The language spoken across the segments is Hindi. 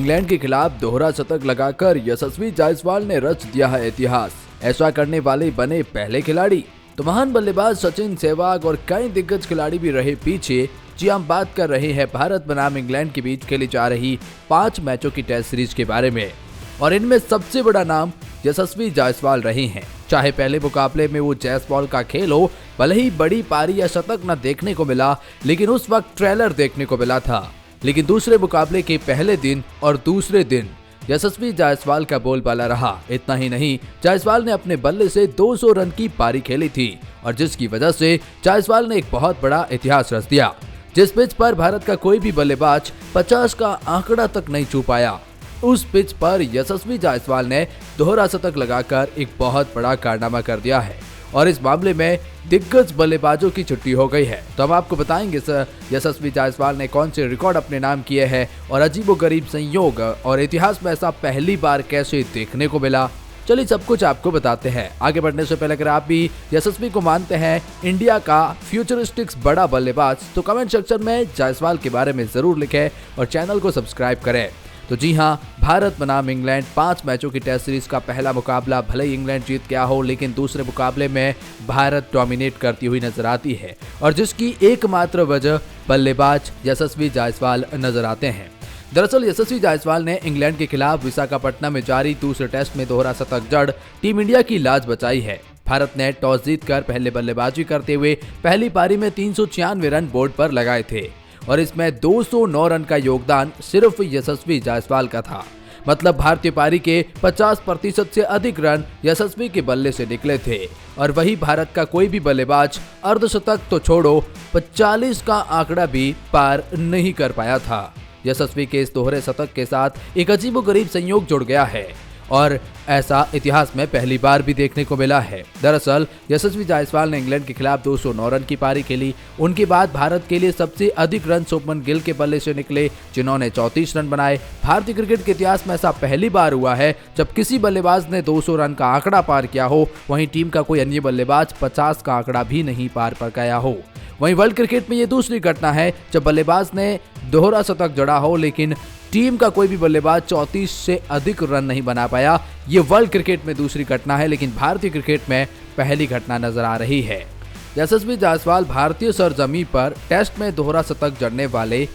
इंग्लैंड के खिलाफ दोहरा शतक लगाकर यशस्वी जायसवाल ने रच दिया है इतिहास। ऐसा करने वाले बने पहले खिलाड़ी। तो महान बल्लेबाज सचिन, सहवाग और कई दिग्गज खिलाड़ी भी रहे पीछे। जी, हम बात कर रहे हैं भारत बनाम इंग्लैंड के बीच खेली जा रही 5 मैचों की टेस्ट सीरीज के बारे में, और इनमें सबसे बड़ा नाम यशस्वी जायसवाल रहे हैं। चाहे पहले मुकाबले में वो जैस बॉल का खेल हो, भले ही बड़ी पारी या शतक न देखने को मिला, लेकिन उस वक्त ट्रेलर देखने को मिला था। लेकिन दूसरे मुकाबले के पहले दिन और दूसरे दिन यशस्वी जायसवाल का बोलबाला रहा। इतना ही नहीं, जायसवाल ने अपने बल्ले से 200 रन की पारी खेली थी, और जिसकी वजह से जायसवाल ने एक बहुत बड़ा इतिहास रच दिया। जिस पिच पर भारत का कोई भी बल्लेबाज 50 का आंकड़ा तक नहीं छू पाया, उस पिच पर यशस्वी जायसवाल ने दोहरा शतक लगाकर एक बहुत बड़ा कारनामा कर दिया है, और इस मामले में दिग्गज बल्लेबाजों की छुट्टी हो गई है। तो हम आपको बताएंगे सर, यशस्वी जायसवाल ने कौन से रिकॉर्ड अपने नाम किए हैं, और अजीबोगरीब संयोग और इतिहास में ऐसा पहली बार कैसे देखने को मिला। चलिए सब कुछ आपको बताते हैं। आगे बढ़ने से पहले अगर आप भी यशस्वी को मानते हैं इंडिया का फ्यूचरिस्टिक्स बड़ा बल्लेबाज, तो कमेंट सेक्शन में जायसवाल के बारे में जरूर लिखें और चैनल को सब्सक्राइब करें। तो जी हाँ, भारत बनाम इंग्लैंड 5 मैचों की टेस्ट सीरीज का पहला मुकाबला भले ही इंग्लैंड जीत गया हो, लेकिन दूसरे मुकाबले में भारत डोमिनेट करती हुई नजर आती है, और जिसकी एकमात्र वजह बल्लेबाज यशस्वी जायसवाल नजर आते हैं। दरअसल यशस्वी जायसवाल ने इंग्लैंड के खिलाफ विशाखापट्टनम में जारी दूसरे टेस्ट में दोहरा शतक जड़ टीम इंडिया की लाज बचाई है। भारत ने टॉस जीतकर पहले बल्लेबाजी करते हुए पहली पारी में 396 रन बोर्ड पर लगाए थे, और इसमें 209 रन का योगदान सिर्फ यशस्वी जायसवाल का था। मतलब भारतीय पारी के 50% से अधिक रन यशस्वी के बल्ले से निकले थे, और वही भारत का कोई भी बल्लेबाज अर्धशतक तो छोड़ो 45 का आंकड़ा भी पार नहीं कर पाया था। यशस्वी के इस दोहरे शतक के साथ एक अजीबोगरीब संयोग जुड़ गया है, और ऐसा इतिहास में पहली बार भी देखने को मिला है। दरअसल यशस्वी जायसवाल ने इंग्लैंड के खिलाफ 209 रन की पारी खेली। उनके बाद भारत के लिए सबसे अधिक रन शुभमन गिल के बल्ले से निकले, जिन्होंने 34 रन बनाए। भारतीय क्रिकेट के इतिहास में ऐसा पहली बार हुआ है जब किसी बल्लेबाज ने 200 रन का आंकड़ा पार किया हो, वहीं टीम का कोई अन्य बल्लेबाज 50 का आंकड़ा भी नहीं पार कर गया हो। वहीं वर्ल्ड क्रिकेट में ये दूसरी घटना है जब बल्लेबाज ने दोहरा शतक जड़ा हो, लेकिन टीम का कोई भी बल्लेबाज 34 से अधिक रन नहीं बना पाया। ये वर्ल्ड क्रिकेट में दूसरी घटना है, लेकिन भारतीय क्रिकेट में पहली घटना नजर आ रही है। यशस्वी जायसवाल भारतीय सरजमी पर टेस्ट में दोहरा शतक जड़ने वाले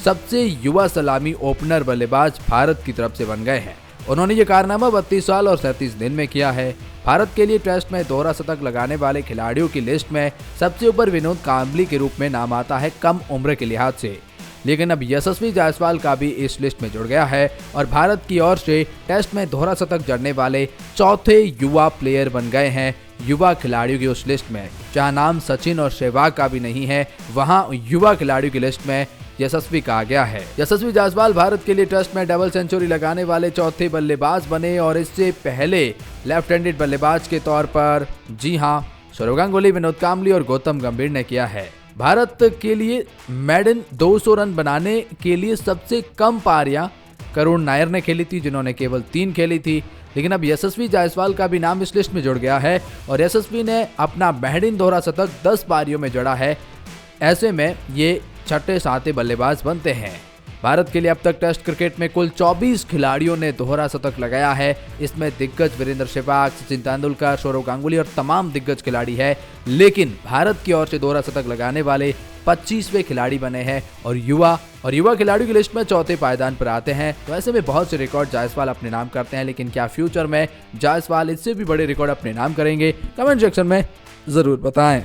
सबसे युवा सलामी ओपनर बल्लेबाज भारत की तरफ से बन गए हैं। उन्होंने ये कारनामा 32 साल और 37 दिन में किया है। भारत के लिए टेस्ट में दोहरा शतक लगाने वाले खिलाड़ियों की लिस्ट में सबसे ऊपर विनोद कांबली के रूप में नाम आता है, कम उम्र के लिहाज से। लेकिन अब यशस्वी जायसवाल का भी इस लिस्ट में जुड़ गया है, और भारत की ओर से टेस्ट में दोहरा शतक जड़ने वाले चौथे युवा प्लेयर बन गए हैं युवा खिलाड़ियों की उस लिस्ट में। जहां नाम सचिन और सहवाग का भी नहीं है, वहां युवा खिलाड़ियों की लिस्ट में यशस्वी कहा गया है। यशस्वी जायसवाल भारत के लिए टेस्ट में डबल सेंचुरी लगाने वाले चौथे बल्लेबाज बने, और इससे पहले लेफ्ट हैंडेड बल्लेबाज के तौर पर जी हां, सौरव गांगुली, विनोद कांबली और गौतम गंभीर ने किया है। भारत के लिए मेडन 200 रन बनाने के लिए सबसे कम पारियां करुण नायर ने खेली थी, जिन्होंने केवल 3 खेली थी। लेकिन अब यशस्वी जायसवाल का भी नाम इस लिस्ट में जुड़ गया है, और यशस्वी ने अपना मेडन दोहरा शतक 10 पारियों में जड़ा है। ऐसे में ये छठे सातवें बल्लेबाज बनते हैं। भारत के लिए अब तक टेस्ट क्रिकेट में कुल 24 खिलाड़ियों ने दोहरा शतक लगाया है। इसमें दिग्गज वीरेंद्र सहवाग, सचिन तेंदुलकर, सौरव गांगुली और तमाम दिग्गज खिलाड़ी हैं। लेकिन भारत की ओर से दोहरा शतक लगाने वाले 25वें खिलाड़ी बने हैं, और युवा खिलाड़ियों की लिस्ट में चौथे पायदान पर आते हैं। तो ऐसे में बहुत से रिकॉर्ड जायसवाल अपने नाम करते हैं, लेकिन क्या फ्यूचर में जायसवाल इससे भी बड़े रिकॉर्ड अपने नाम करेंगे? कमेंट सेक्शन में जरूर बताएं।